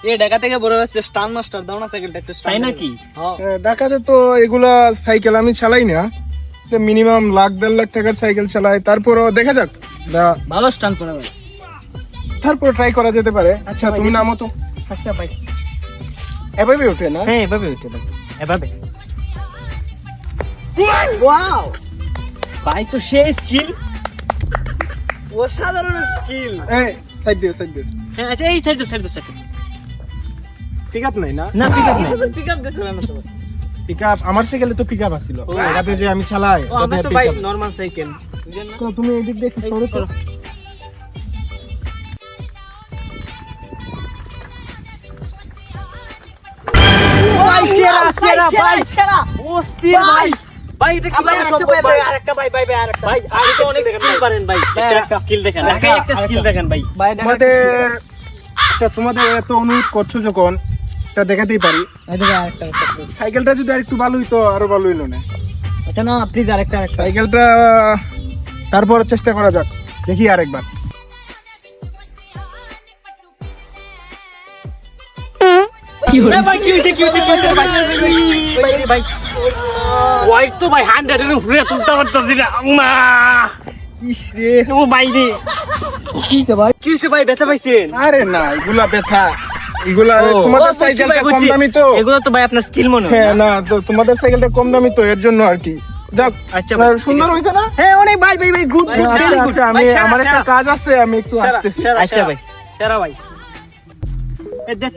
এ ঢাকা থেকে বড় হচ্ছে স্টার মাস্টার দাও না সাইকেলটা একটু তাই নাকি? ঢাকাতে তো এগুলা সাইকেল আমি চালাই না, মিনিমাম লাখ 1.5 লাখ টাকার সাইকেল চালাই, তারপরও দেখা যাক, ভালো স্টান্ট করে ভাই। তারপর ট্রাই করা যেতে পারে। আচ্ছা তুমি নামো তো। আচ্ছা ভাই, এভাবে ওঠে না? হ্যাঁ এভাবে উঠে ভাই, এভাবে। ওয়াও, ভাই তো সেই স্কিল। অসাধারণ স্কিল। এই সাইড দিও, সাইড দিও। হ্যাঁ আচ্ছা, এই side side side. Pick up নাই না? না পিক আপ নাই। পিক আপ দিছিল না তো। পিক আপ আমার সাইকেলে তো পিক আপ আছিল, ঢাকাতে যে আমি চালাই ও আমরা তাতে তো pick ভাই up। নরমাল সাইকেল, বুঝেন না? তো তুমি এদিক দেখে সরো তো। ভাই সেরা সেরা ভাই, সেরা। অস্থির ভাই। ভাই এটা কি সম্ভব ভাই? আরেকটা ভাই ভাই ভাই আরেকটা। ভাই আপনি তো অনেক স্কিল পারেন ভাই, একটা স্কিল দেখেন, ঢাকায় একটা স্কিল দেখেন ভাই। ভাই তোমাদের আচ্ছা তোমাদের এত অনুরোধ করছো যখন, এটা দেখাতেই পারি। এদিকে আরেকটা। সাইকেলটা যদি আরেকটু ভালো হইতো আরো ভালো হইলো না। আচ্ছা না প্লিজ আরেকটা। সাইকেলটা তারপর চেষ্টা করা যাক, দেখি আরেকবার। কি হলো ভাই? কি হইছে কি হইছে কি হইছে ভাই? ভাই ভাই ওই তো ভাই 100 এর উপরে তুলতে পারতাছি না। মা ইস রে, ও ভাই রে, কিছে ভাই? কি হইছে ভাই? ব্যথা পাইছেন? আরে না, এগুলা ব্যথা, এগুলা ও, তোমাদের বুঝছি সাইকেলটা ভাই, কম বুঝছি। দামি তো। এগুলো তো ভাই আপনার স্কিল মনে হয় হ্যাঁ না? না, তো তোমাদের সাইকেলটা কম দামি তো, এর জন্য আর কি। যাক, আচ্ছা ভাই, সুন্দর হয়েছে না? হ্যাঁ অনেক ভাই ভাই ভাই গুড গুড আচ্ছা, ভেরি গুড। আচ্ছা, আমি আমার একটা কাজ আছে, আমি একটু আসতেছি। আচ্ছা ভাই, সেরা ভাই। এই দেখ